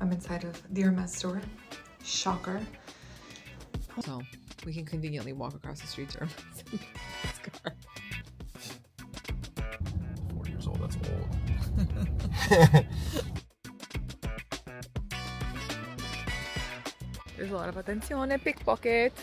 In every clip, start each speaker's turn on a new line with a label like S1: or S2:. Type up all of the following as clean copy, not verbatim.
S1: I'm inside of the Hermès store. Shocker.
S2: So we can conveniently walk across the street to Hermès.
S3: 4 years old, that's old.
S2: There's a lot of attenzione, pickpocket.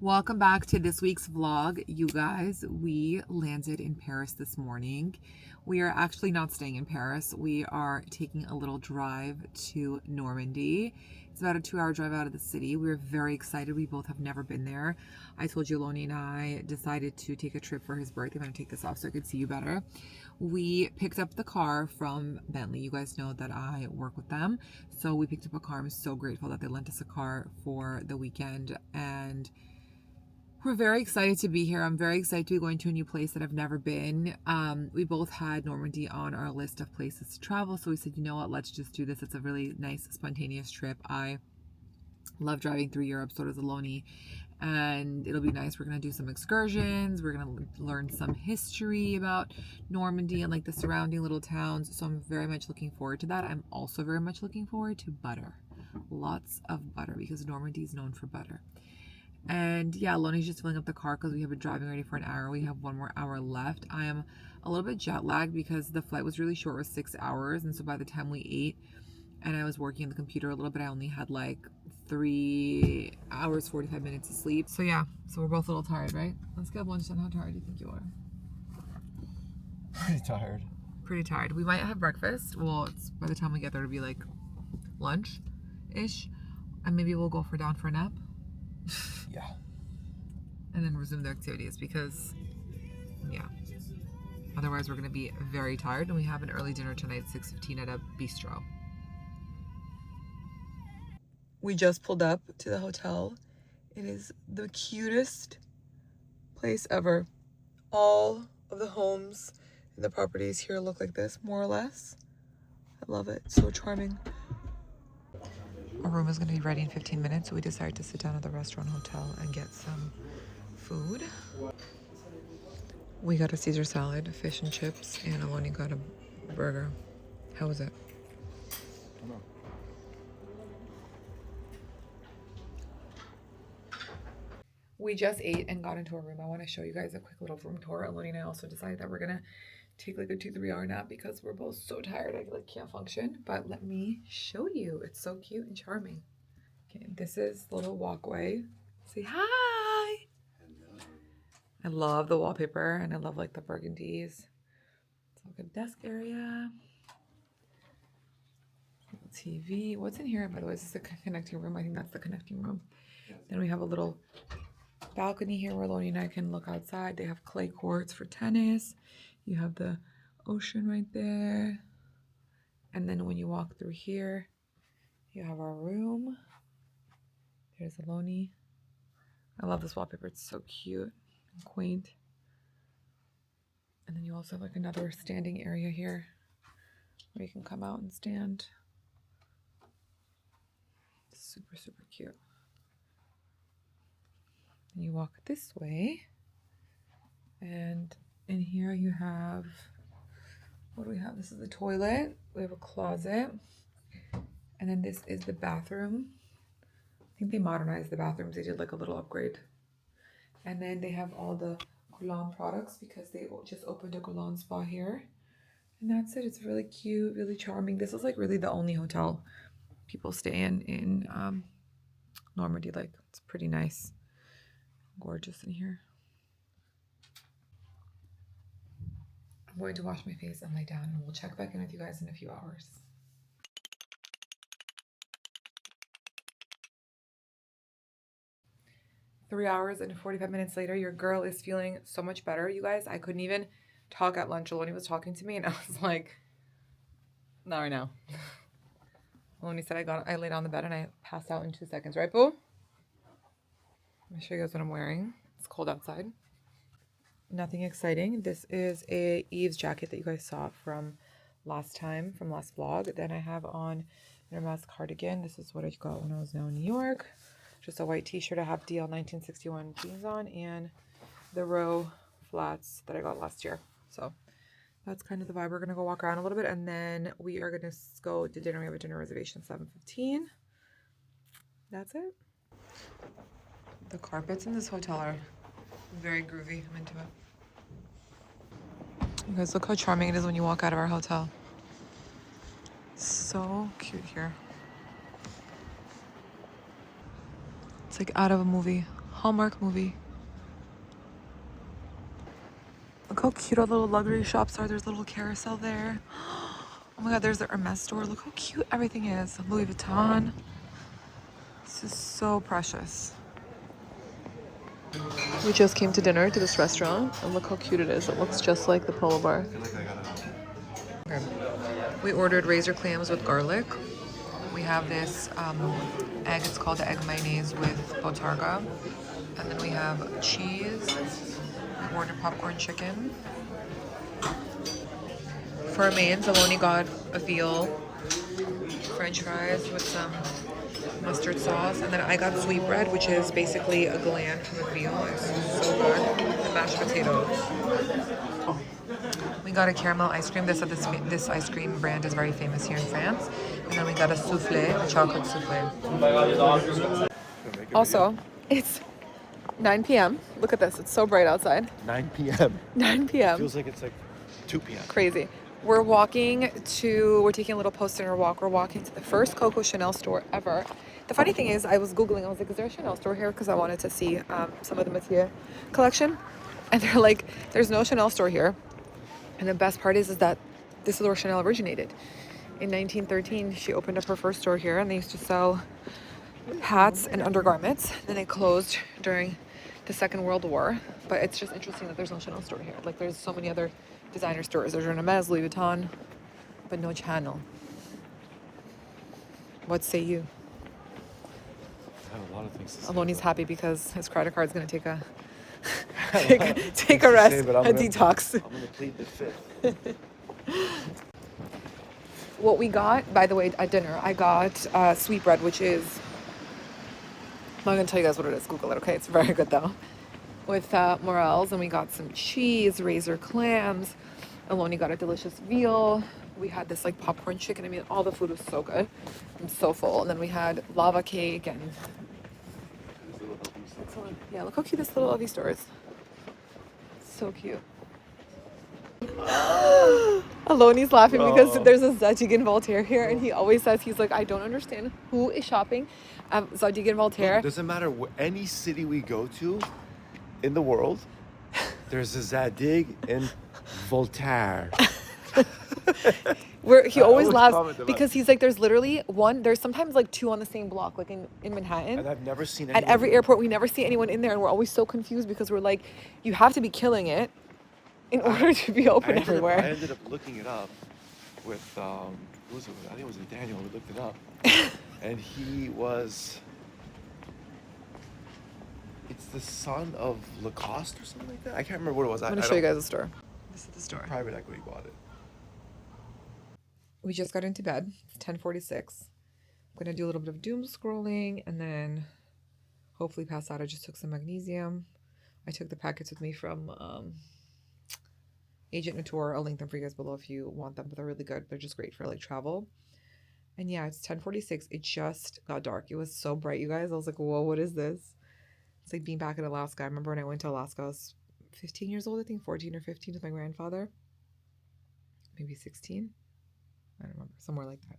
S2: Welcome back to this week's vlog, you guys. We landed in Paris this morning. We are actually not staying in Paris. We are taking a little drive to Normandy. It's about a 2-hour drive out of the city. We're very excited. We both have never been there. I told you Aloni and I decided to take a trip for his birthday. I'm going to take this off so I could see you better. We picked up the car from Bentley. You guys know that I work with them. So we picked up a car. I'm so grateful that they lent us a car for the weekend, and we're very excited to be here. I'm very excited to be going to a new place that I've never been. We both had Normandy on our list of places to travel, so we said, you know what, let's just do this. It's a really nice, spontaneous trip. I love driving through Europe, so does Aloni, and it'll be nice. We're going to do some excursions. We're going to learn some history about Normandy and like the surrounding little towns, so I'm very much looking forward to that. I'm also very much looking forward to butter. Lots of butter, because Normandy is known for butter. And yeah, Aloni's just filling up the car because we have been driving already for an hour. We have 1 more hour left. I am a little bit jet lagged because the flight was really short, it was 6 hours. And so by the time we ate and I was working on the computer a little bit, I only had like 3 hours, 45 minutes of sleep. So yeah, so we're both a little tired, right? Let's get 1 to 10. How tired do you think you are?
S3: Pretty tired.
S2: Pretty tired. We might have breakfast. Well, it's by the time we get there, it'll be like lunch-ish. And maybe we'll go down for a nap.
S3: Yeah.
S2: And then resume the activities because, yeah. Otherwise, we're going to be very tired. And we have an early dinner tonight at 6:15 at a bistro. We just pulled up to the hotel. It is the cutest place ever. All of the homes and the properties here look like this, more or less. I love it. So charming. Our room is going to be ready in 15 minutes, so we decided to sit down at the restaurant hotel and get some food. We got a Caesar salad, fish and chips, and Aloni got a burger. How was it? We just ate and got into our room. I want to show you guys a quick little room tour. Aloni and I also decided that we're going to take like a 2-3 hour nap because we're both so tired I like can't function. But let me show you. It's so cute and charming. Okay, this is the little walkway. Say hi. Hello. I love the wallpaper and I love like the burgundies. It's like a desk area. TV. What's in here, by the way? Is this the connecting room? I think that's the connecting room. Then we have a little balcony here where Aloni and I can look outside. They have clay courts for tennis. You have the ocean right there. And then when you walk through here, you have our room. There's Aloni. I love this wallpaper. It's so cute and quaint. And then you also have like another standing area here where you can come out and stand. Super, super cute. And you walk this way. And in here you have, what do we have? This is the toilet. We have a closet. And then this is the bathroom. I think they modernized the bathrooms. They did like a little upgrade. And then they have all the Guerlain products because they just opened a Guerlain spa here. And that's it. It's really cute, really charming. This is like really the only hotel people stay in Normandy. Like, it's pretty nice. Gorgeous in here. I'm going to wash my face and lay down, and we'll check back in with you guys in a few hours. Three hours and 45 minutes later, your girl is feeling so much better, you guys. I couldn't even talk at lunch. Aloni was talking to me, and I was like, not right now. Aloni said I lay down on the bed and I passed out in 2 seconds, right, boo? Let me show you guys what I'm wearing. It's cold outside. Nothing exciting. This is a Eve's jacket that you guys saw from last vlog. Then I have on an Hermès cardigan. This is what I got when I was down in New York. Just a white t-shirt. I have DL 1961 jeans on and the Row flats that I got last year. So that's kind of the vibe. We're gonna go walk around a little bit and then we are gonna go to dinner. We have a dinner reservation 7:15. That's it. The carpets in this hotel are very groovy. I'm into it. You guys, look how charming it is when you walk out of our hotel. So cute here. It's like out of a movie, Hallmark movie. Look how cute all the little luxury shops are. There's a little carousel there. Oh my god, there's the Hermès store. Look how cute everything is. Louis Vuitton. This is so precious. We just came to dinner to this restaurant and look how cute it is. It looks just like the Polo Bar. Okay. We ordered razor clams with garlic. We have this egg, it's called the egg mayonnaise with botarga. And then we have cheese. We ordered popcorn chicken. For our mains, Aloni got a veal French fries with some mustard sauce, and then I got sweetbread, which is basically a gland from a veal. It's so good. And mashed potatoes. We got a caramel ice cream. This ice cream brand is very famous here in France. And then we got a souffle, a chocolate souffle. Also, it's 9 p.m. Look at this. It's so bright outside.
S3: 9 p.m.
S2: 9 p.m.
S3: Feels like it's like 2 p.m.
S2: Crazy. We're taking a little post-dinner walk. We're walking to the first Coco Chanel store ever. The funny thing is, I was Googling, I was like, is there a Chanel store here? Because I wanted to see some of the Mathieu collection. And they're like, there's no Chanel store here. And the best part is that this is where Chanel originated. In 1913, she opened up her first store here, and they used to sell hats and undergarments. Then they closed during the Second World War. But it's just interesting that there's no Chanel store here. Like, there's so many other designer stores. There's Hermès, Louis Vuitton, but no Chanel. What say you?
S3: I have a lot of things to say.
S2: Aloni's happy because his credit card's gonna take a take a rest, a detox.
S3: I'm gonna plead the fifth.
S2: What we got, by the way, at dinner, I got sweetbread, which is, I'm not gonna tell you guys what it is. Google it, okay? It's very good though. With morels, and we got some cheese, razor clams. Aloni got a delicious veal. We had this like popcorn chicken. I mean, all the food was so good. I'm so full. And then we had lava cake and yeah, look how cute this little Lovey store is. So cute. Aloni's laughing because there's a Zadig and Voltaire here, and he always says, he's like, I don't understand who is shopping at Zadig and Voltaire.
S3: Look, doesn't matter any city we go to in the world, there's a Zadig and Voltaire.
S2: Where he always laughs because he's like, there's literally there's sometimes like two on the same block, like in Manhattan.
S3: And I've never seen
S2: at every airport. We never see anyone in there, and we're always so confused because we're like, you have to be killing it in order to be open everywhere.
S3: I ended up looking it up with who was it? I think it was Daniel who looked it up, and he was. It's the son of Lacoste or something like that. I can't remember what it was.
S2: I'm gonna show you guys the store. This is the store.
S3: Private equity bought it.
S2: We just got into bed. It's 10:46. I'm gonna do a little bit of doom scrolling and then hopefully pass out. I just took some magnesium. I took the packets with me from Agent Nature. I'll link them for you guys below if you want them, but they're really good. They're just great for like travel. And yeah, it's 10:46. It just got dark. It was so bright, you guys. I was like, whoa, what is this? It's like being back in Alaska. I remember when I went to Alaska, I was 15 years old, I think 14 or 15 with my grandfather. Maybe 16. I don't remember, somewhere like that.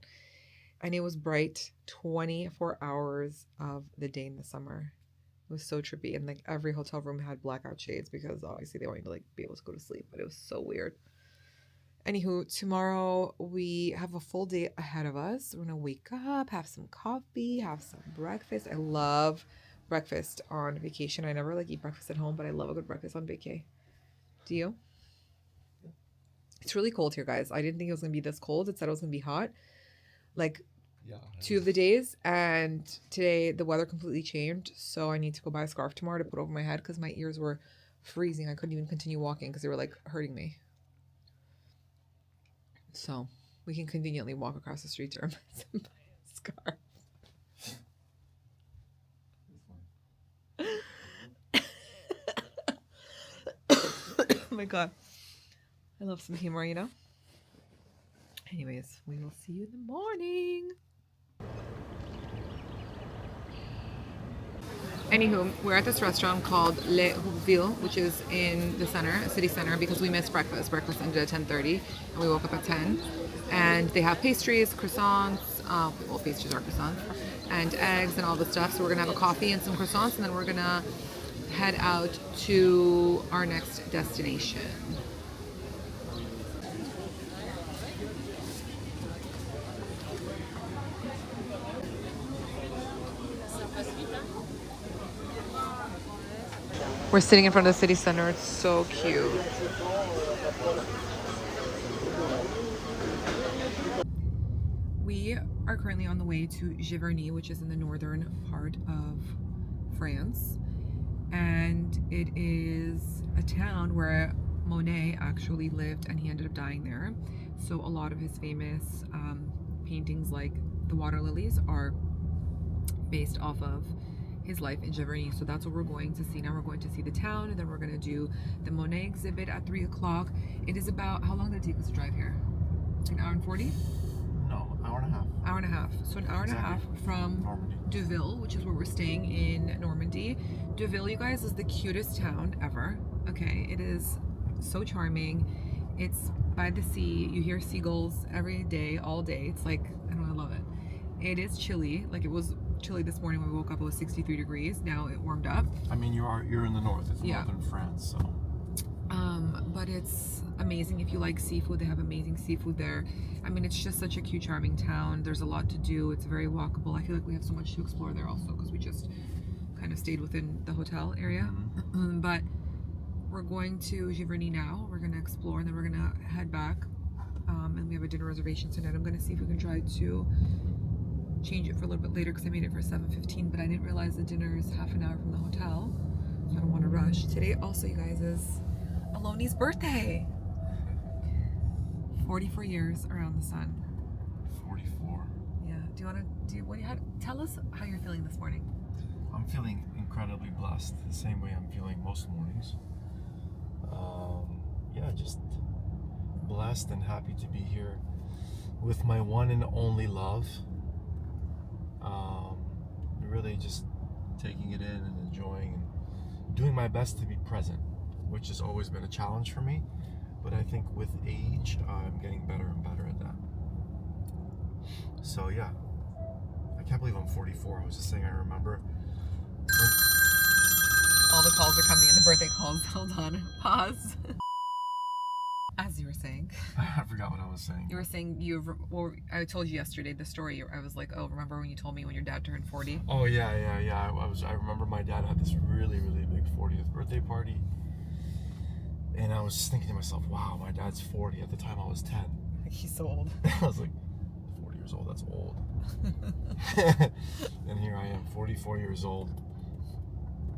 S2: And it was bright 24 hours of the day in the summer. It was so trippy. And like every hotel room had blackout shades because obviously they wanted to like be able to go to sleep, but it was so weird. Anywho, tomorrow we have a full day ahead of us. We're gonna wake up, have some coffee, have some breakfast. I love breakfast on vacation. I never like eat breakfast at home, but I love a good breakfast on vacay. Do you? It's really cold here, guys. I didn't think it was gonna be this cold. It said it was gonna be hot. Like 2 of the days, and today the weather completely changed, so I need to go buy a scarf tomorrow to put over my head because my ears were freezing. I couldn't even continue walking because they were like hurting me. So we can conveniently walk across the street to Hermès and buy a scarf. Oh my god, I love some humor, you know. Anyways, we will see you in the morning. Anywho, we're at this restaurant called Le Houpeville, which is in the center, city center, because we missed breakfast. Breakfast ended at 10:30, and we woke up at 10. And they have pastries, croissants, well, pastries are croissants, and eggs and all the stuff. So we're gonna have a coffee and some croissants, and then we're gonna head out to our next destination. We're sitting in front of the city center. It's so cute. We are currently on the way to Giverny, which is in the northern part of France. And it is a town where Monet actually lived, and he ended up dying there. So a lot of his famous paintings, like the water lilies, are based off of his life in Giverny. So that's what we're going to see now. We're going to see the town, and then we're going to do the Monet exhibit at 3 o'clock. It is about, how long did it take us to drive here? An hour and 40?
S3: No, hour and a half.
S2: Hour and a half. So an hour and a half from
S3: Normandy.
S2: Deauville, which is where we're staying in Normandy. Deauville, you guys, is the cutest town ever. Okay, it is so charming. It's by the sea. You hear seagulls every day, all day. It's like, I don't know, I love it. It is chilly. Like, it was chilly this morning when we woke up. It was 63 degrees. Now it warmed up.
S3: I mean, you're in the north. It's northern France, so.
S2: But it's amazing. If you like seafood, they have amazing seafood there. I mean, it's just such a cute, charming town. There's a lot to do. It's very walkable. I feel like we have so much to explore there also, because we just kind of stayed within the hotel area. But we're going to Giverny now. We're going to explore, and then we're going to head back. And we have a dinner reservation tonight. I'm going to see if we can try to change it for a little bit later, because I made it for 7:15, but I didn't realize the dinner is half an hour from the hotel, so I don't want to rush. Today also, you guys, is Aloni's birthday. 44 years around the sun.
S3: 44.
S2: Yeah. Do you want to tell us how you're feeling this morning?
S3: I'm feeling incredibly blessed, the same way I'm feeling most mornings. Yeah, just blessed and happy to be here with my one and only love. Really just taking it in and enjoying and doing my best to be present, which has always been a challenge for me, but I think with age I'm getting better and better at that. So yeah, I can't believe I'm 44. I was just saying, I remember
S2: all the calls are coming in, the birthday calls. Hold on, pause. As you were saying,
S3: I forgot what I was saying.
S2: You were saying well, I told you yesterday the story. I was like, oh, remember when you told me when your dad turned 40?
S3: Oh yeah. I remember my dad had this really big 40th birthday party, and I was thinking to myself, wow, my dad's 40. At the time I was 10.
S2: He's so old.
S3: I was like, 40 years old, that's old. And here I am, 44 years old,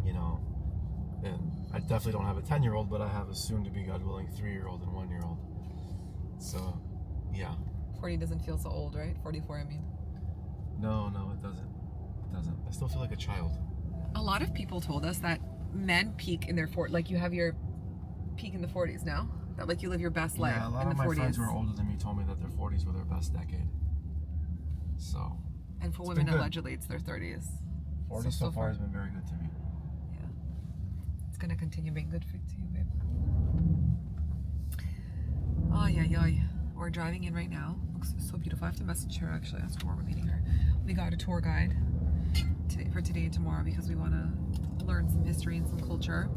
S3: you know, and I definitely don't have a 10-year-old, but I have a soon-to-be, God willing, 3-year-old and 1-year-old. So, yeah.
S2: 40 doesn't feel so old, right? 44, I mean.
S3: No, it doesn't. It doesn't. I still feel like a child.
S2: A lot of people told us that men peak in their 40s, like you have your peak in the 40s now. That like you live your best life in the 40s.
S3: Yeah, a lot of my friends who are older than me told me that their 40s were their best decade. So.
S2: And for women, allegedly, it's their 30s.
S3: 40 so far has been very good to me.
S2: Yeah. It's gonna continue being good for you, babe. Oh, yeah. We're driving in right now. Looks so beautiful. I have to message her, actually, ask her where we're meeting her. We got a tour guide for today and tomorrow because we want to learn some history and some culture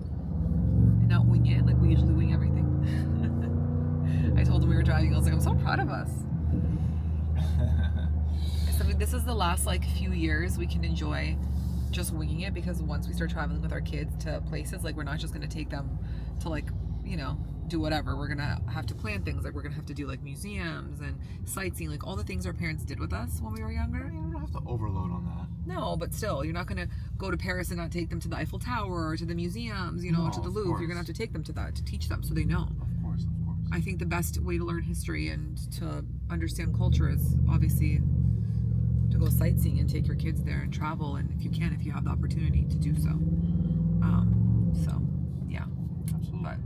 S2: and not wing it like we usually wing everything. I told him we were driving. I was like, I'm so proud of us. So this is the last like few years we can enjoy just winging it, because once we start traveling with our kids to places, like we're not just going to take them to like, you know, do whatever. We're gonna have to plan things, like we're gonna have to do like museums and sightseeing, like all the things our parents did with us when we were younger.
S3: I mean, you don't have to overload on that.
S2: No, but still, you're not gonna go to Paris and not take them to the Eiffel Tower or to the museums, you know,
S3: No,
S2: to the
S3: of
S2: Louvre.
S3: course.
S2: You're gonna have to take them to that to teach them so they know.
S3: Of course, of course.
S2: I think the best way to learn history and to understand culture is obviously to go sightseeing and take your kids there and travel, and if you have the opportunity to do so. So, yeah.
S3: Absolutely.
S2: But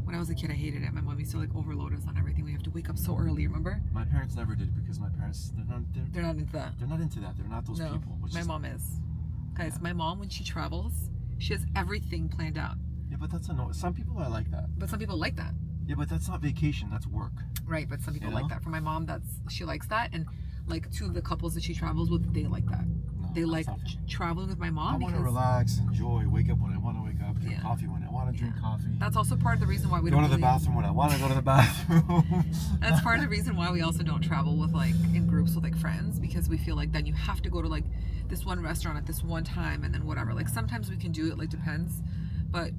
S2: when I was a kid, I hated it. My mom used to like overload us on everything. We have to wake up so early, remember?
S3: My parents never did because my parents, they're not into that. They're not those
S2: No,
S3: people.
S2: my mom is. Guys,
S3: Yeah.
S2: my mom, when she travels, she has everything planned out.
S3: Yeah, but that's annoying. Some people are like that.
S2: But some people like that.
S3: Yeah, but that's not vacation. That's work.
S2: Right, but some people
S3: You
S2: like
S3: know?
S2: that. For my mom, she likes that. And like 2 of the couples that she travels with, they like that.
S3: No,
S2: They
S3: that's
S2: like
S3: not for me.
S2: traveling with my
S3: I
S2: mom
S3: want to
S2: because
S3: relax, enjoy, wake up when I want to wake up, drink
S2: Yeah.
S3: coffee when I want to drink coffee.
S2: that's also part of the reason why we
S3: Go
S2: don't
S3: to the
S2: really-
S3: bathroom when I want to go to the bathroom.
S2: That's part of the reason why we also don't travel with like in groups with like friends, because we feel like then you have to go to like this one restaurant at this one time and then whatever. Like sometimes we can do it, like depends, but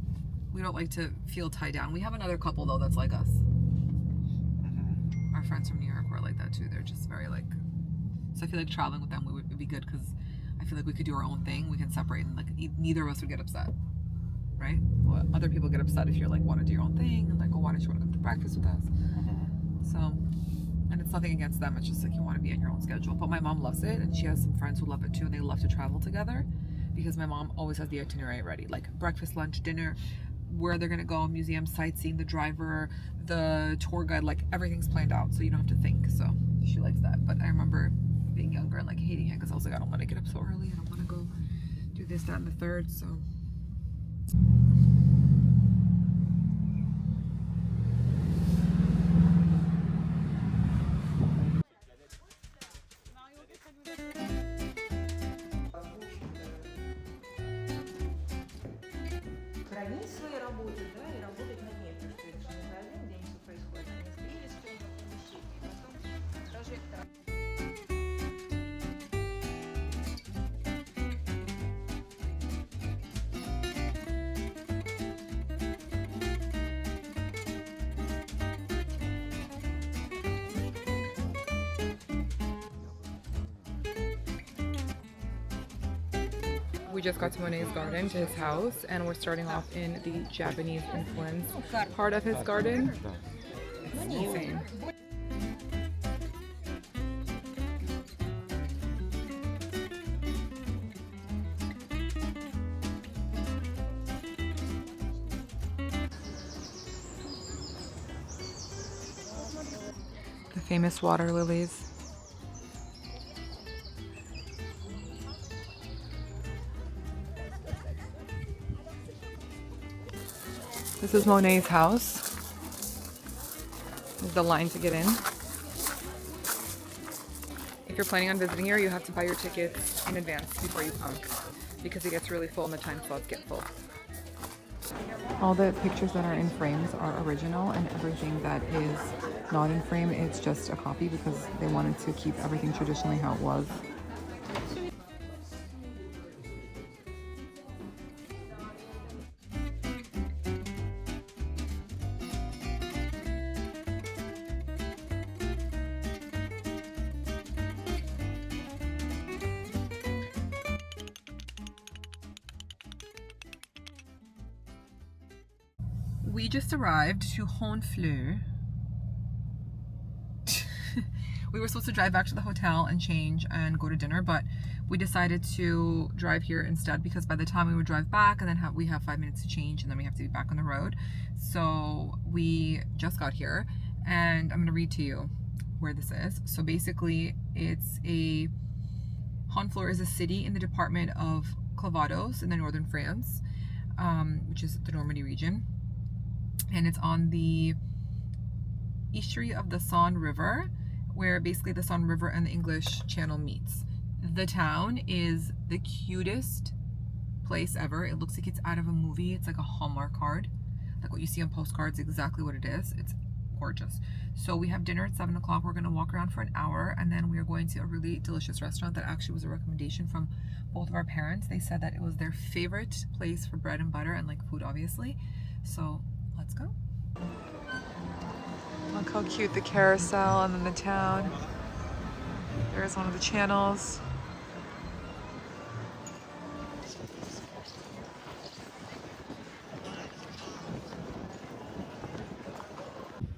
S2: we don't like to feel tied down. We have another couple though that's like us.
S3: Mhm.
S2: Our friends from New York were like that too. They're just very like, so I feel like traveling with them would be good because I feel like we could do our own thing. We can separate and like neither of us would get upset, right? Well, other people get upset if you're like want to do your own thing and like, oh, why don't you want to come to breakfast with us?
S3: Mhm.
S2: So, and it's nothing against them. It's just like you want to be on your own schedule. But my mom loves it, and she has some friends who love it too, and they love to travel together because my mom always has the itinerary ready, like breakfast, lunch, dinner, where they're gonna go, museum, sightseeing, the driver, the tour guide, like everything's planned out, so you don't have to think. So she likes that. But I remember being younger and like hating it because I was like, I don't want to get up so early. I don't want to go do this, that, and the third. So.
S4: хранить свои работы, да, и работать над ней, потому что это же не за один день все происходит, они склеились в темном помещении, потом прожектор.
S1: We just got to Monet's garden, to his house, and we're starting off in the Japanese influence part of his garden. It's insane. The famous water lilies. This is Monet's house. This is the line to get in. If you're planning on visiting here, you have to buy your tickets in advance before you come because it gets really full and the time slots get full. All the pictures that are in frames are original, and everything that is not in frame, it's just a copy because they wanted to keep everything traditionally how it was. We just arrived to Honfleur. We were supposed to drive back to the hotel and change and go to dinner, but we decided to drive here instead because by the time we would drive back and then we have 5 minutes to change and then we have to be back on the road. So we just got here and I'm going to read to you where this is. So basically Honfleur is a city in the department of Calvados in the northern France, which is the Normandy region. And it's on the estuary of the Saône River, where basically the Saône River and the English Channel meets. The town is the cutest place ever. It looks like it's out of a movie. It's like a Hallmark card, like what you see on postcards, exactly what it is. It's gorgeous. So we have dinner at 7 o'clock. We're going to walk around for an hour, and then we are going to a really delicious restaurant that actually was a recommendation from both of our parents. They said that it was their favorite place for bread and butter and like food, obviously. So let's go.
S2: Look how cute the carousel and then the town. There's one of the channels.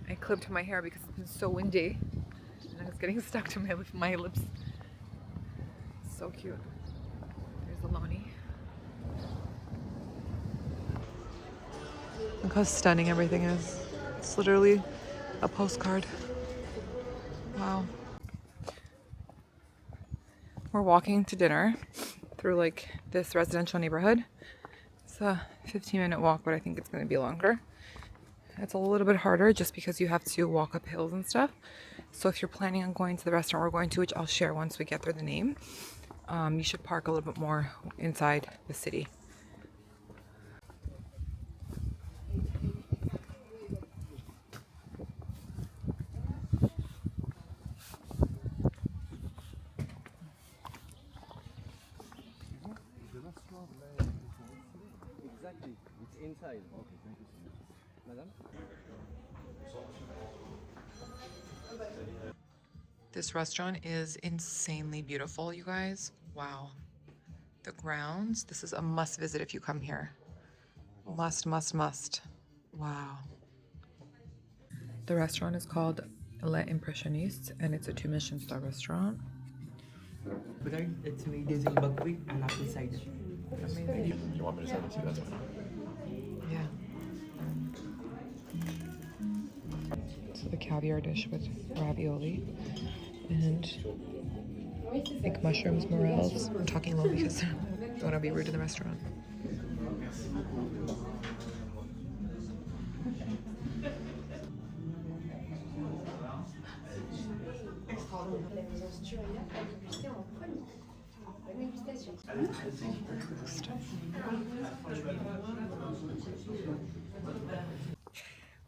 S2: I clipped my hair because it's been so windy and it's getting stuck to my lips. So cute. There's Aloni. Look how stunning everything is. It's literally a postcard. Wow. We're walking to dinner through like this residential neighborhood. It's a 15-minute walk, but I think it's going to be longer. It's a little bit harder just because you have to walk up hills and stuff. So if you're planning on going to the restaurant we're going to, which I'll share once we get there the name, you should park a little bit more inside the city.
S5: Exactly. It's inside. Okay, thank you so much. Madam?
S2: This restaurant is insanely beautiful, you guys. Wow. The grounds. This is a must visit if you come here. Must, must, must. Wow. The restaurant is called Les Impressionistes and it's a 2-Michelin-star restaurant.
S6: Bread, it's made using buckwheat and apple cider.
S2: Amazing.
S3: You want me to send it to you? That's fine.
S2: Yeah. So the caviar dish with ravioli and I think mushrooms, morels. I'm talking low because I don't want to be rude to the restaurant.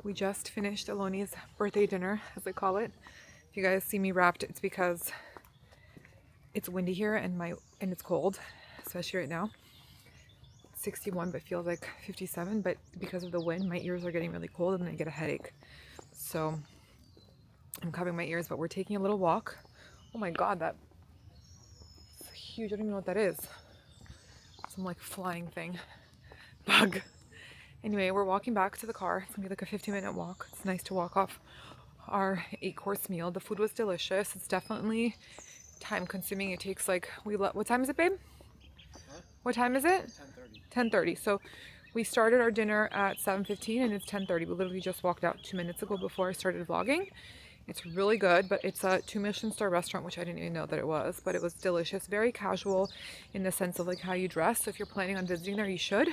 S2: We just finished Aloni's birthday dinner, as they call it. If you guys see me wrapped, it's because it's windy here and it's cold, especially right now. 61, but feels like 57. But because of the wind, my ears are getting really cold and I get a headache. So I'm covering my ears, but we're taking a little walk. Oh my God, that's huge. I don't even know what that is. Some like flying thing, bug. Anyway, we're walking back to the car. It's gonna be like a 15-minute walk. It's nice to walk off our 8-course meal. The food was delicious. It's definitely time consuming. It takes like, what time is it, babe? Huh? What time is it? 10:30. 10:30. So we started our dinner at 7:15 and it's 10:30. We literally just walked out 2 minutes ago before I started vlogging. It's really good, but it's a 2-Michelin-star restaurant, which I didn't even know that it was, but it was delicious. Very casual in the sense of like how you dress. So if you're planning on visiting there, you should,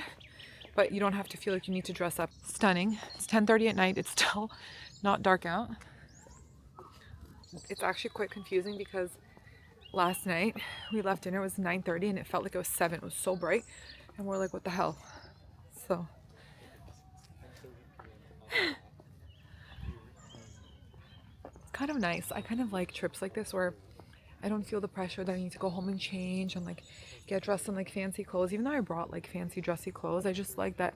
S2: but you don't have to feel like you need to dress up. Stunning. It's 10:30 at night. It's still not dark out. It's actually quite confusing because last night we left dinner, it was 9:30 and it felt like it was 7. It was so bright and we're like, what the hell? So kind of nice. I kind of like trips like this where I don't feel the pressure that I need to go home and change and like get dressed in like fancy clothes. Even though I brought like fancy dressy clothes, I just like that,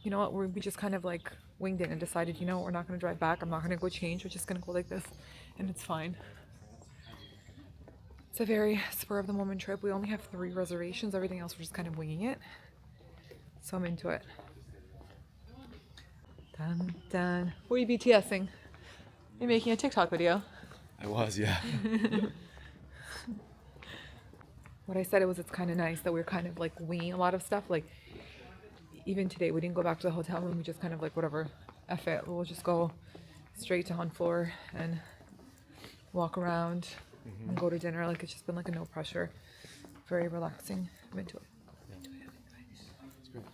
S2: you know what, we just kind of like winged it and decided, you know, we're not going to drive back. I'm not going to go change. We're just going to go like this and it's fine. It's a very spur of the moment trip. We only have 3 reservations. Everything else we're just kind of winging it. So I'm into it. Dun dun. What are you BTSing? You're making a TikTok video.
S3: I was, yeah.
S2: What I said it's kind of nice that we're kind of like winging a lot of stuff. Like even today, we didn't go back to the hotel room. We just kind of like whatever, F it. We'll just go straight to Honfleur and walk around and go to dinner. Like it's just been like a no pressure, very relaxing. I'm into it.
S3: It's great.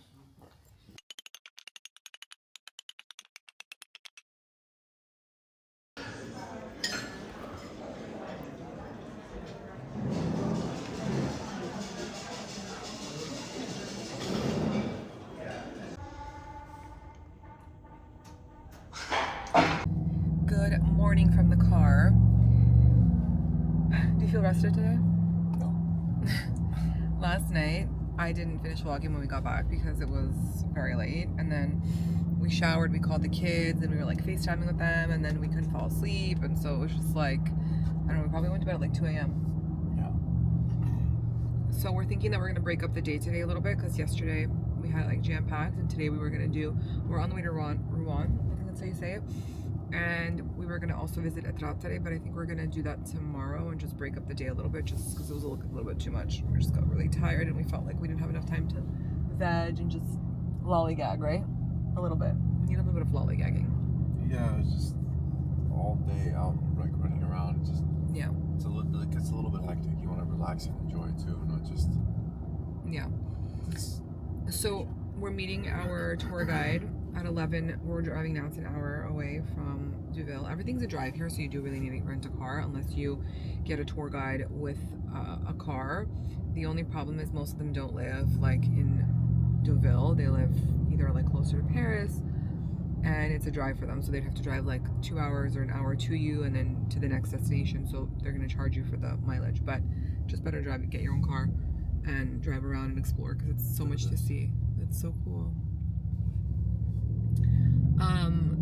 S2: Good morning from the car. Do you feel rested today?
S3: No.
S2: Last night, I didn't finish vlogging when we got back because it was very late. And then
S1: we showered, we called the kids, and we were like FaceTiming with them, and then we couldn't fall asleep, and so it was just like, I don't know, we probably went to bed at like 2 a.m.
S3: Yeah.
S1: So we're thinking that we're gonna break up the day today a little bit, because yesterday we had like jam-packed, and today we're on the way to Rouen, I think that's how you say it, and we were gonna also visit Étretat today, but I think we're gonna do that tomorrow and just break up the day a little bit, just because it was a little bit too much. We just got really tired, and we felt like we didn't have enough time to veg and just lollygag, right? A little bit. We need a little bit of lollygagging.
S3: Yeah, it's just all day out, like running around. It's just it's a little bit hectic. You want to relax and enjoy it too, not just.
S1: Yeah. So we're meeting our tour guide at 11. We're driving now. It's an hour away from Deauville. Everything's a drive here, so you do really need to rent a car unless you get a tour guide with a car. The only problem is most of them don't live like in Deauville. They live either like closer to Paris, and it's a drive for them, so they'd have to drive like 2 hours or an hour to you and then to the next destination, so they're going to charge you for the mileage. But just better get your own car and drive around and explore, because it's so much to see. It's so cool.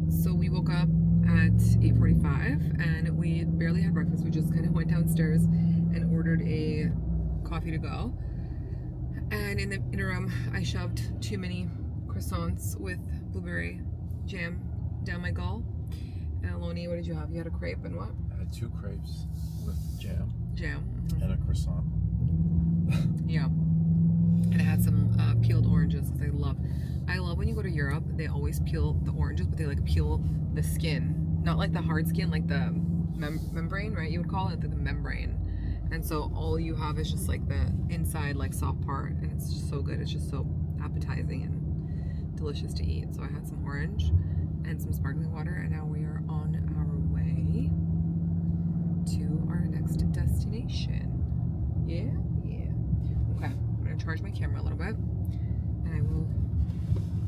S1: So we woke up at 8:45 and we barely had breakfast. We just kind of went downstairs and ordered a coffee to go. And in the interim, I shoved 2 mini croissants with blueberry jam down my gullet. And Aloni, what did you have? You had a crepe and what?
S3: I had 2 crepes with jam.
S1: Mm-hmm.
S3: And a croissant.
S1: Yeah. And I had some peeled oranges, because I love when you go to Europe, they always peel the oranges, but they like peel the skin. Not like the hard skin, like the membrane, right? You would call it the membrane. And so all you have is just like the inside, like soft part, and it's just so good. It's just so appetizing and delicious to eat. So I had some orange and some sparkling water, and now we are on our way to our next destination. Yeah. Okay, I'm gonna charge my camera a little bit, and I will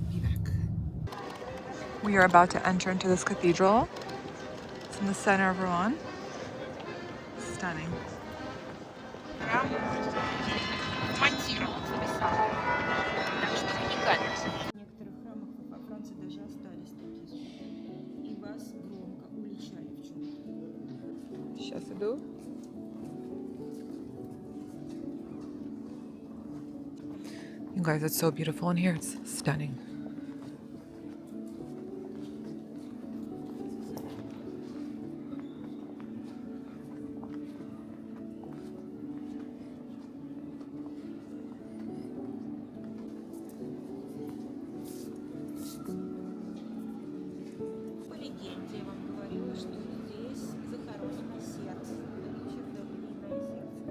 S1: be back. We are about to enter into this cathedral. It's in the center of Rouen. Stunning.
S4: некоторых храмах во Франции даже остались такие ступени. И вас громко уличали в чем-то.
S1: Сейчас иду. You guys, it's so beautiful in here. It's stunning.
S4: По легенде, я вам говорила, что здесь захоронено сердце. Червоточинное сердце.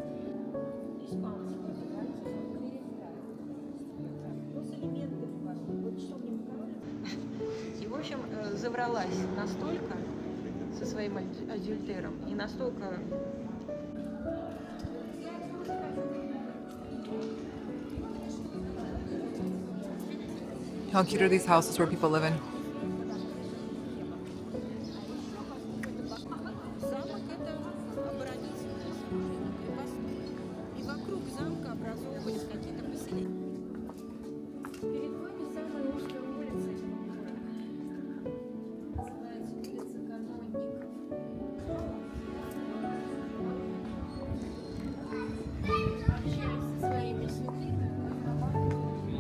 S4: Испанцы называется Fairytale. Ну, с элементами вас. Вот что мне понравилось. И, в общем, завралась настолько со своим адюльтером и настолько...
S1: How cute are these houses where people live in?
S4: Замок – это оборонительная крепостная. И вокруг замка образовывались какие-то поселения. Перед вами самая узкая улица этого города. Называется улица Канонников. Общаясь со своими святыми, когда уходить?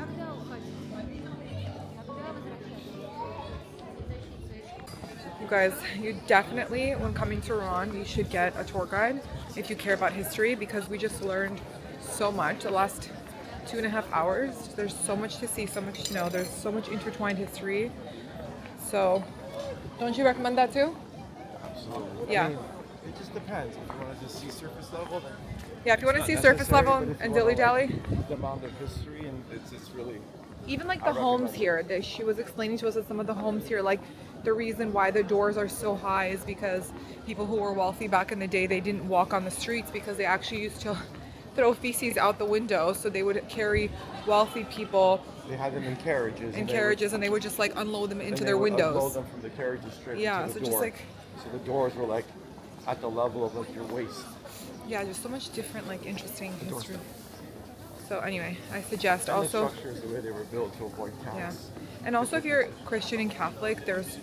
S4: Когда возвращаться?
S1: You guys, you definitely, when coming to Rouen, you should get a tour guide if you care about history, because we just learned so much the last 2.5 hours. There's so much to see, so much to know. There's so much intertwined history. So, don't you recommend that too?
S3: Absolutely.
S1: Yeah.
S3: I mean, it just depends. If you want to just see surface level, then
S1: Yeah, if you want to
S3: it's
S1: see
S3: not
S1: surface
S3: necessary,
S1: level
S3: but if you
S1: and
S3: wanna,
S1: dilly-dally.
S3: like, the amount of history, and it's really.
S1: Even like
S3: I
S1: the homes
S3: recommend
S1: here, she was explaining to us that some of the homes here, like the reason why the doors are so high is because people who were wealthy back in the day, they didn't walk on the streets because they actually used to throw feces out the window. So they would carry wealthy people
S3: They had them in carriages.
S1: in carriages, and they would just like unload them into their
S3: Unload
S1: windows.
S3: them from the carriages straight
S1: Yeah,
S3: into
S1: so
S3: the
S1: just
S3: door.
S1: like,
S3: So the doors were like at the level of like your waist.
S1: yeah, there's so much different like interesting history. So anyway, I suggest
S3: And
S1: also.
S3: the structures, the way they were built to avoid cats.
S1: Yeah. And also if you're Christian and Catholic, there's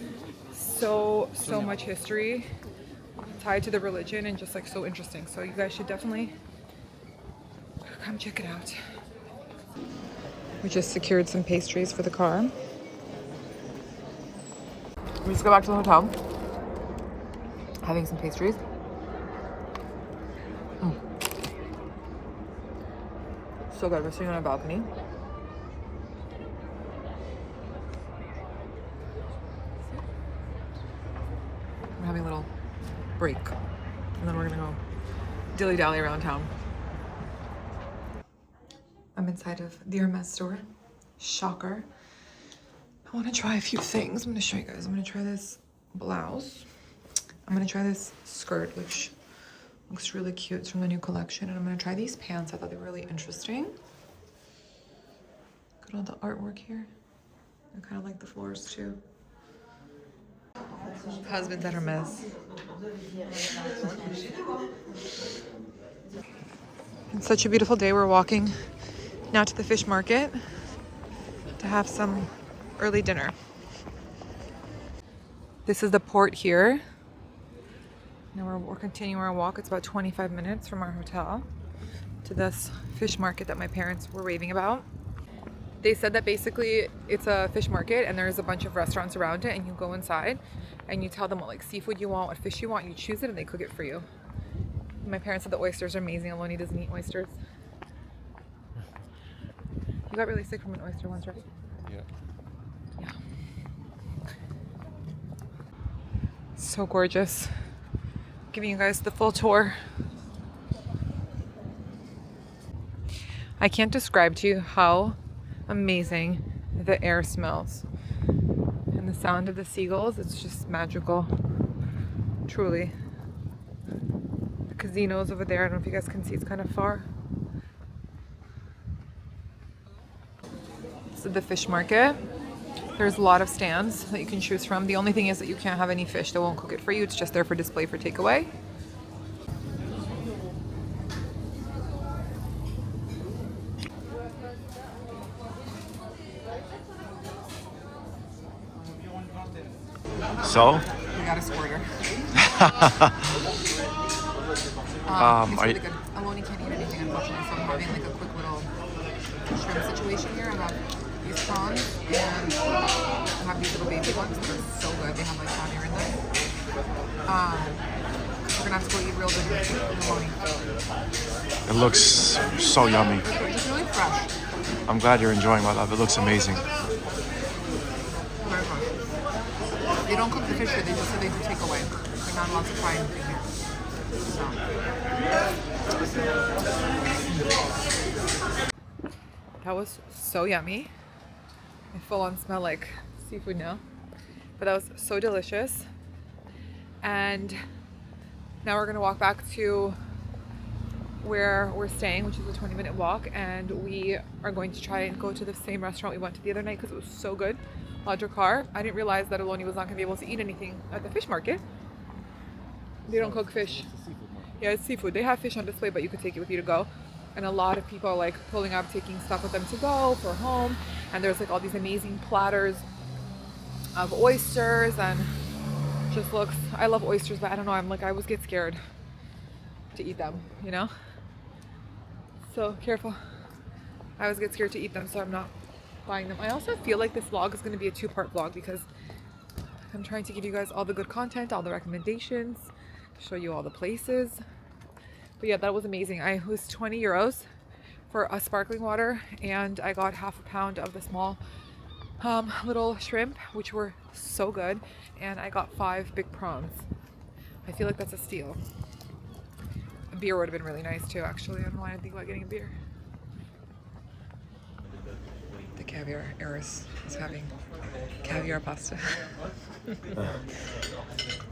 S1: so much history tied to the religion and just like so interesting. So you guys should definitely come check it out. We just secured some pastries for the car. We just go back to the hotel, having some pastries. So good. We're sitting on a balcony. We're having a little break, and then we're gonna go dilly-dally around town. I'm inside of the Hermès store. Shocker. I want to try a few things. I'm gonna show you guys. I'm gonna try this blouse. I'm gonna try this skirt, which looks really cute. It's from the new collection. And I'm gonna try these pants. I thought they were really interesting. Look at all the artwork here. I kind of like the floors too. Husband's at Hermès. It's such a beautiful day. We're walking now to the fish market to have some early dinner. This is the port here. Now we're continuing our walk. It's about 25 minutes from our hotel to this fish market that my parents were raving about. They said that basically it's a fish market and there's a bunch of restaurants around it, and you go inside and you tell them what like seafood you want, what fish you want, you choose it and they cook it for you. My parents said the oysters are amazing. Aloni doesn't eat oysters. You got really sick from an oyster once, right?
S3: Yeah.
S1: Yeah. So gorgeous. Giving you guys the full tour. I can't describe to you how amazing the air smells. And the sound of the seagulls, it's just magical. Truly. The casino's over there. I don't know if you guys can see, it's kind of far. This is the fish market. There's a lot of stands that you can choose from. The only thing is that you can't have any fish. They won't cook it for you. It's just there for display for takeaway.
S3: So?
S1: We got a squirter.
S3: Are
S1: it's really
S3: you-
S1: good. Aloni can't eat anything, unfortunately, so I'm having like a quick little shrimp situation here. I have these prawns and I have these little baby ones that are so good. They have like caviar in them. We're gonna have to go eat real good with Aloni.
S3: It looks so yummy.
S1: It's really fresh.
S3: I'm glad you're enjoying my love. It looks amazing.
S1: Very fresh. They don't cook the fish here. They just say they do take away. They're not allowed to fry anything here. That was so yummy. I full on smell like seafood now. But that was so delicious. And now we're gonna walk back to where we're staying, which is a 20-minute walk, and we are going to try and go to the same restaurant we went to the other night because it was so good. Drakkar. I didn't realize that Aloni was not gonna be able to eat anything at the fish market. They don't cook fish. Yeah, it's seafood. They have fish on display, but you could take it with you to go. And a lot of people are like pulling up, taking stuff with them to go for home. And there's like all these amazing platters of oysters, and just looks, I love oysters, but I don't know, I always get scared to eat them, you know? So careful. I always get scared to eat them, so I'm not buying them. I also feel like this vlog is going to be a 2-part vlog because I'm trying to give you guys all the good content, all the recommendations, show you all the places. But yeah, that was amazing. It was 20 euros for a sparkling water, and I got half a pound of the small little shrimp, which were so good, and I got 5 big prawns. I feel like that's a steal. A beer would have been really nice too, actually. I don't know why I didn't think about getting a beer. The caviar heiress is having caviar pasta.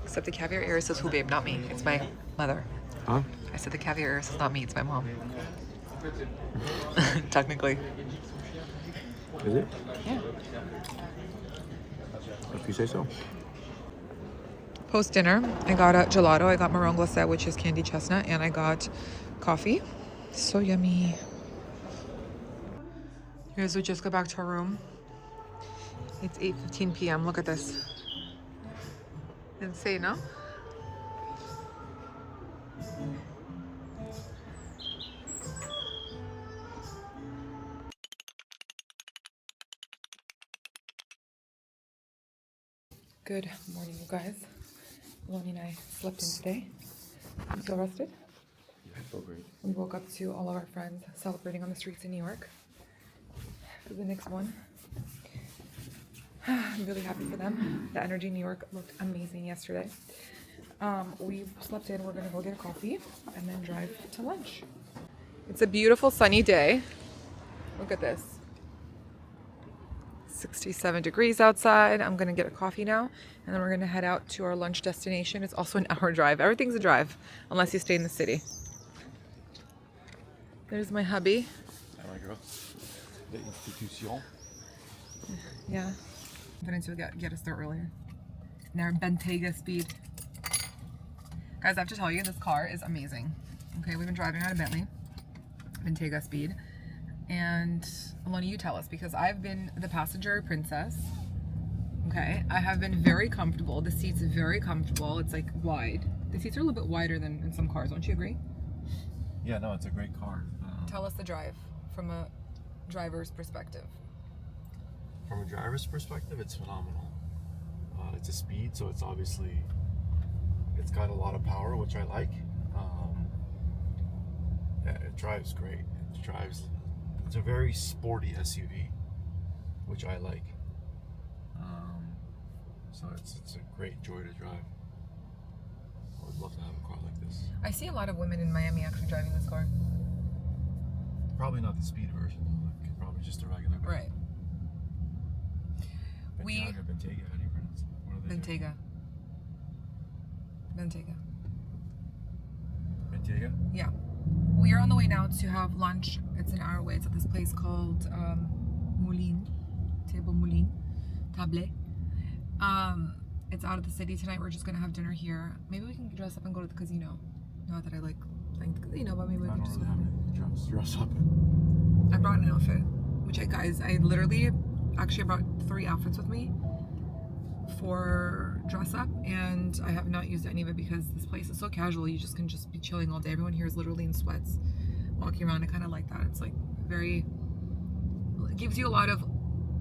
S1: Except the caviar heiress is who, babe? Not me. It's my mother.
S3: Huh?
S1: I said the caviar heiress is not me. It's my mom. Technically.
S3: Is it?
S1: Yeah.
S3: If you say so.
S1: Post dinner, I got a gelato. I got marron glacé, which is candy chestnut, and I got coffee. So yummy. Guys, we just got back to our room. It's 8:15 p.m. Look at this. Insane, no? Good morning, you guys. Aloni and I slept in today. You feel rested?
S3: Yeah, I feel great.
S1: We woke up to all of our friends celebrating on the streets in New York. For the next one. I'm really happy for them. The energy in New York looked amazing yesterday. We slept in. We're gonna go get a coffee and then drive to lunch. It's a beautiful sunny day. Look at this. 67 degrees outside. I'm gonna get a coffee now, and then we're gonna head out to our lunch destination. It's also an hour drive. Everything's a drive, unless you stay in the city. There's my hubby.
S3: Hi, my girl. The institution.
S1: Yeah. Vanessa will get us there earlier. In our Bentayga speed. Guys, I have to tell you, this car is amazing. Okay, we've been driving on a Bentley. Bentayga speed. And Aloni, you tell us, because I've been the passenger princess. Okay, I have been very comfortable. The seat's very comfortable. It's like wide. The seats are a little bit wider than in some cars. Don't you agree?
S3: Yeah, no, it's a great car.
S1: Tell us the drive from a driver's perspective.
S3: From a driver's perspective, it's phenomenal. It's a speed, so it's got a lot of power, which I like. Yeah, it drives great. It's a very sporty SUV, which I like. So it's a great joy to drive. I would love to have a car like this.
S1: I see a lot of women in Miami actually driving this car.
S3: Probably not the speed version, though. Like, probably just a regular car.
S1: Right.
S3: Bentayga, how do you pronounce it? What are they doing? Bentayga?
S1: Yeah. We are on the way now to have lunch. It's an hour away. It's at this place called Moulin. Table. It's out of the city tonight. We're just gonna have dinner here. Maybe we can dress up and go to the casino. Not that I like playing the casino, but maybe we
S3: I
S1: can
S3: don't
S1: just
S3: really
S1: go.
S3: have anything to dress up in.
S1: I brought an outfit, which I literally brought 3 outfits with me for dress up, and I have not used any of it because this place is so casual. You just can just be chilling all day. Everyone here is literally in sweats, walking around. I kind of like that. It's like it gives you a lot of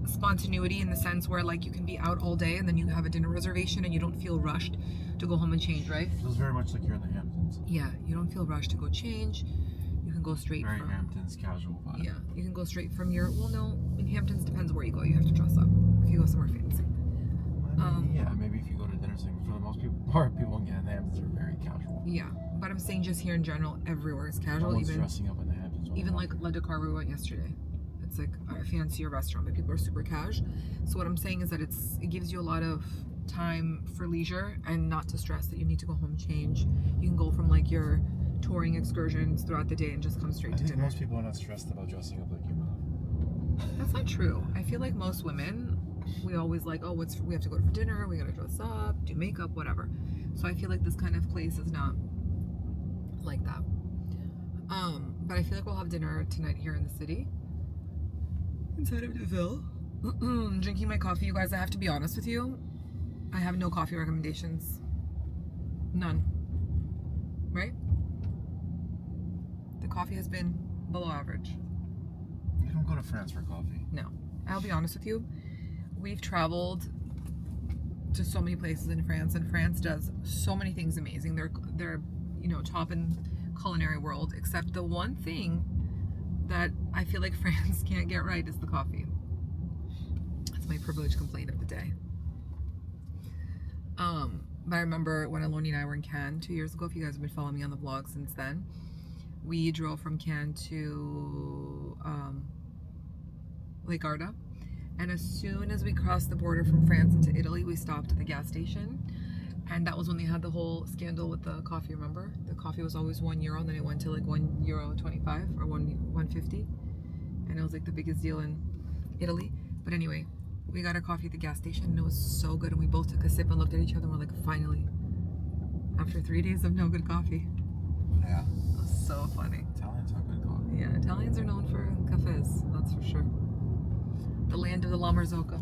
S1: spontaneity in the sense where like you can be out all day and then you have a dinner reservation and you don't feel rushed to go home and change, right?
S3: It feels very much like you're in the Hamptons.
S1: Yeah, you don't feel rushed to go change. You can go straight
S3: Very
S1: from
S3: Hamptons casual vibe.
S1: Yeah, you can go straight from your, well, no, in Hamptons depends where you go. You have to dress up if you go somewhere fancy.
S3: Yeah, maybe if you go to dinner thing, for the most people in the Hamptons are very casual.
S1: Yeah, but I'm saying just here in general, everywhere is casual.
S3: No one's
S1: even
S3: dressing up in the Hamptons.
S1: even like Le Dakar we went yesterday. It's like a fancier restaurant, but people are super cash. So what I'm saying is that it gives you a lot of time for leisure and not to stress that you need to go home change. You can go from like your touring excursions throughout the day and just come straight
S3: I
S1: to
S3: think
S1: dinner.
S3: most people are not stressed about dressing up like you, Mom.
S1: That's not true. I feel like most women, we always like, oh, we have to go for dinner, we gotta dress up, do makeup, whatever. So I feel like this kind of place is not like that. But I feel like we'll have dinner tonight here in the city, inside of Deauville. Drinking my coffee, you guys. I have to be honest with you. I have no coffee recommendations. None. Right? The coffee has been below average.
S3: You don't go to France for coffee.
S1: No. I'll be honest with you. We've traveled to so many places in France, and France does so many things amazing. They're top in culinary world, except the one thing that I feel like France can't get right is the coffee. That's my privileged complaint of the day. But I remember when Aloni and I were in Cannes 2 years ago. If you guys have been following me on the vlog since then, we drove from Cannes to Lake Garda. And as soon as we crossed the border from France into Italy, we stopped at the gas station. And that was when they had the whole scandal with the coffee, remember? The coffee was always €1, and then it went to like €1.25 or $1.50. And it was like the biggest deal in Italy. But anyway, we got our coffee at the gas station, and it was so good. And we both took a sip and looked at each other and we're like, finally. After 3 days of no good coffee.
S3: Yeah.
S1: It was so funny.
S3: Italians have good coffee.
S1: Yeah, Italians are known for cafes, that's for sure. The land of the La Marzocco.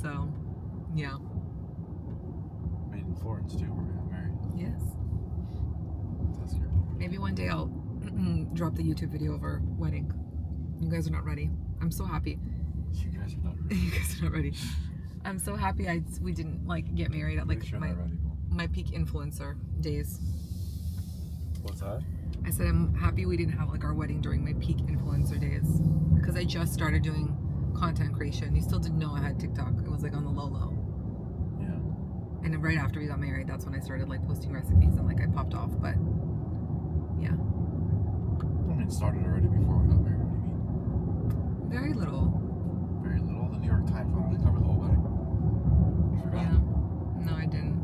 S1: So, yeah.
S3: Made in Florence too, where we got married.
S1: Yes.
S3: That's your
S1: Maybe one day I'll drop the YouTube video of our wedding. You guys are not ready. I'm so happy.
S3: You guys are not ready.
S1: You guys are not ready. I'm so happy we didn't like get married at like
S3: You're not ready, Bo.
S1: my peak influencer days.
S3: What's that?
S1: I said I'm happy we didn't have like our wedding during my peak influencer days because I just started doing content creation. You still didn't know I had TikTok. It was like on the low.
S3: Yeah.
S1: And then right after we got married, that's when I started like posting recipes and like I popped off. But yeah,
S3: I mean, it started already before we got married. What do you mean?
S1: very little.
S3: Very little. The New York Times wanted to cover the whole wedding. You forgot.
S1: Yeah. No, I didn't.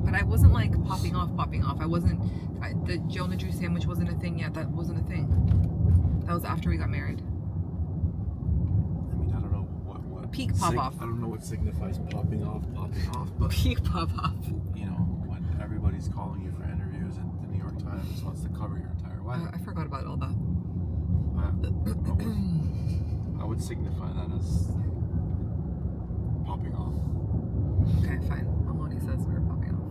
S1: But I wasn't like popping off. I wasn't. The Jonah Drew sandwich wasn't a thing yet. That wasn't a thing. That was after we got married.
S3: I mean, I don't know what
S1: Peak pop off.
S3: I don't know what signifies popping off, but
S1: Peak pop off.
S3: you know, when everybody's calling you for interviews and the New York Times wants to cover your entire wedding,
S1: I forgot about all that.
S3: I would signify that as popping off.
S1: Okay, fine. Aloni says we're popping off.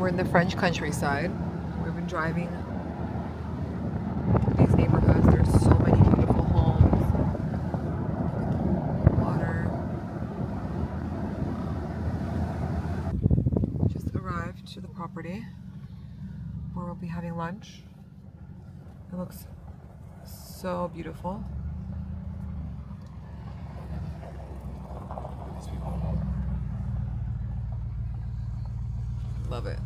S1: We're in the French countryside. We've been driving these neighborhoods. There's so many beautiful homes. Water. Just arrived to the property where we'll be having lunch. It looks so beautiful.
S3: These people at home.
S1: Love it.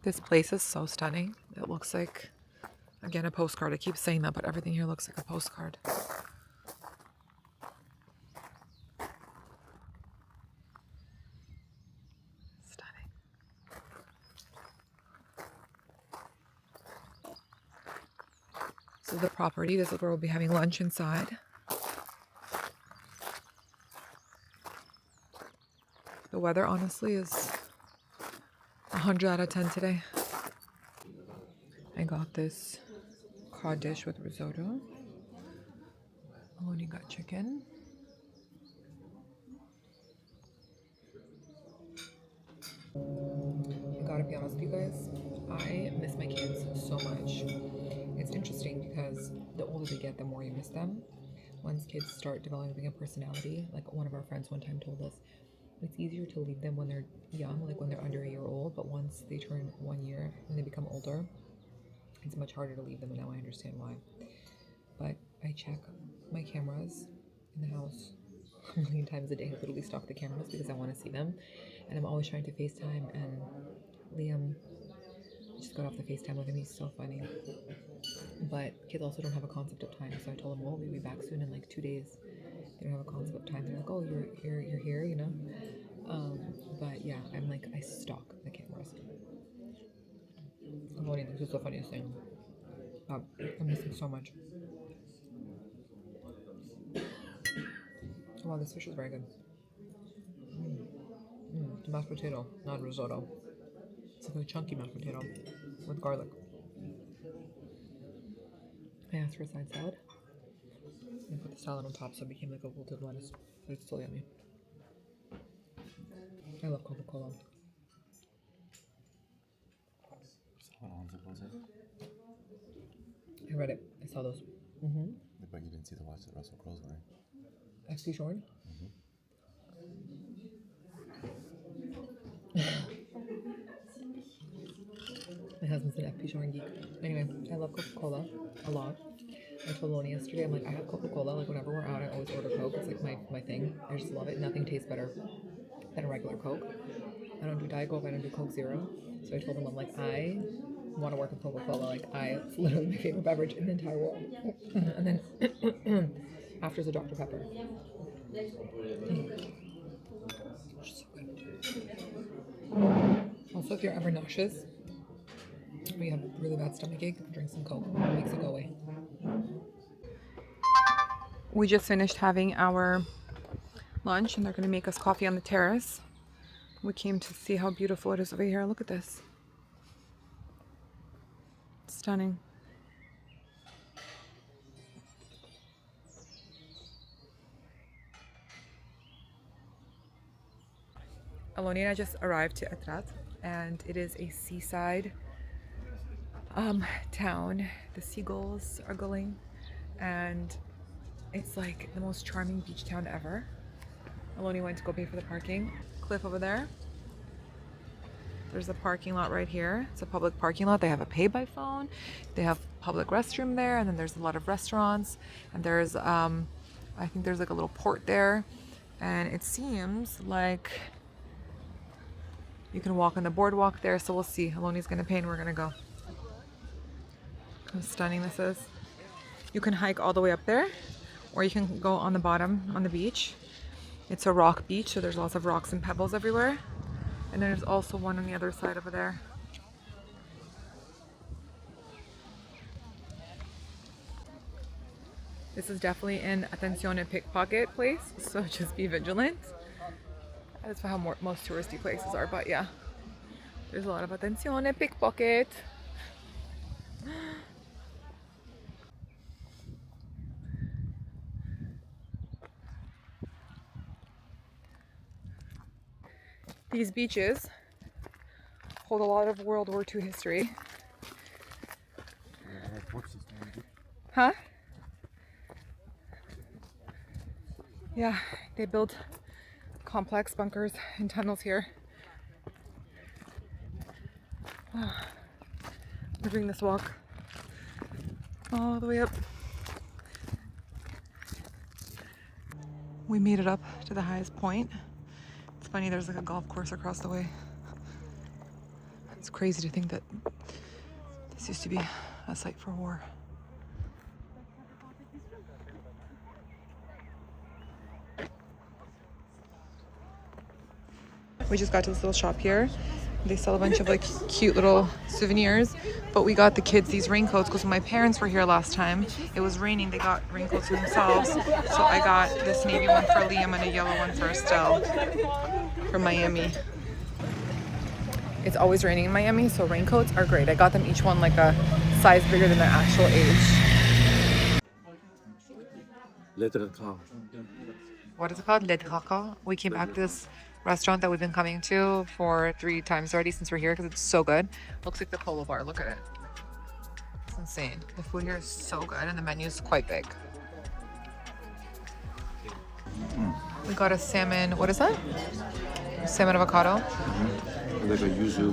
S1: This place is so stunning. It looks like, again, a postcard. I keep saying that, but everything here looks like a postcard. Stunning. This is the property. This is where we'll be having lunch inside. The weather, honestly, is 100 out of 10 today. I got this cod dish with risotto. Aloni got chicken. I gotta be honest with you guys, I miss my kids so much. It's interesting because the older they get, the more you miss them. Once kids start developing a personality, like one of our friends one time told us, it's easier to leave them when they're young, like when they're under a year old, but once they turn 1 year and they become older, it's much harder to leave them, and now I understand why. But I check my cameras in the house a million times a day. I literally stalk the cameras because I want to see them, and I'm always trying to FaceTime, and Liam just got off the FaceTime with him. He's so funny. But kids also don't have a concept of time, so I told them, well, we'll be back soon in like 2 days. They don't have a concept of time. They're like, oh, you're here, you know? But yeah, I'm like, I stalk the cameras. I'm this is the funniest thing. I'm missing so much. Wow, this fish is very good. The mashed potato, not risotto. It's like a chunky mashed potato with garlic. I asked for a side salad. I put the salad on top so it became like a wilted lettuce, but it's still yummy. I love Coca-Cola. I read it. I saw those.
S3: But you didn't see the watch that Russell Crowe's wearing.
S1: XT Shorn? My husband's an FP Shorn geek. Anyway, I love Coca-Cola a lot. I told Aloni yesterday, I'm like, I have Coca-Cola. Like, whenever we're out, I always order Coke. It's like my thing. I just love it. Nothing tastes better than a regular Coke. I don't do Diet Coke. I don't do Coke Zero. So I told him, I'm like, I want to work with Coca-Cola. Like, it's literally my favorite beverage in the entire world. And then after is a Dr. Pepper. So good. Also, if you're ever nauseous, or you have really bad stomachache, drink some Coke. It makes it go away. We just finished having our lunch, and they're going to make us coffee on the terrace. We came to see how beautiful it is over here. Look at this. Stunning. Aloni and I just arrived to Étretat, and it is a seaside town. The seagulls are going, and it's like the most charming beach town ever. Aloni went to go pay for the parking. Cliff over there. There's a parking lot right here. It's a public parking lot. They have a pay by phone. They have public restroom there, and then there's a lot of restaurants, and there's I think there's like a little port there, and it seems like you can walk on the boardwalk there, so we'll see. Aloni's gonna pay and we're gonna go. Look how stunning this is. You can hike all the way up there, or you can go on the bottom on the beach. It's a rock beach, so there's lots of rocks and pebbles everywhere. And then there's also one on the other side over there. This is definitely an attenzione pickpocket place, so just be vigilant. That's how most touristy places are, but yeah. There's a lot of attenzione pickpocket. These beaches hold a lot of World War II history. Huh? Yeah, they built complex bunkers and tunnels here. We're doing this walk all the way up. We made it up to the highest point. It's funny, there's like a golf course across the way. It's crazy to think that this used to be a site for war. We just got to this little shop here. They sell a bunch of like cute little souvenirs, but we got the kids these raincoats because when my parents were here last time, it was raining. They got raincoats for themselves. So I got this navy one for Liam and a yellow one for Estelle from Miami. It's always raining in Miami, so raincoats are great. I got them each one like a size bigger than their actual age.
S3: Drakkar.
S1: What is it called? Drakkar. We came back to this restaurant that we've been coming to for 3 times already since we're here because it's so good. Looks like the polo bar. Look at it. It's insane. The food here is so good and the menu is quite big. We got a salmon. What is that? Salmon avocado.
S3: Like a yuzu.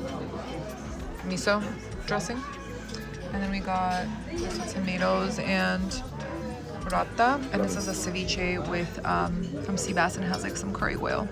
S1: Miso dressing. And then we got some tomatoes and burrata. And this is a ceviche with from sea bass and has like some curry oil.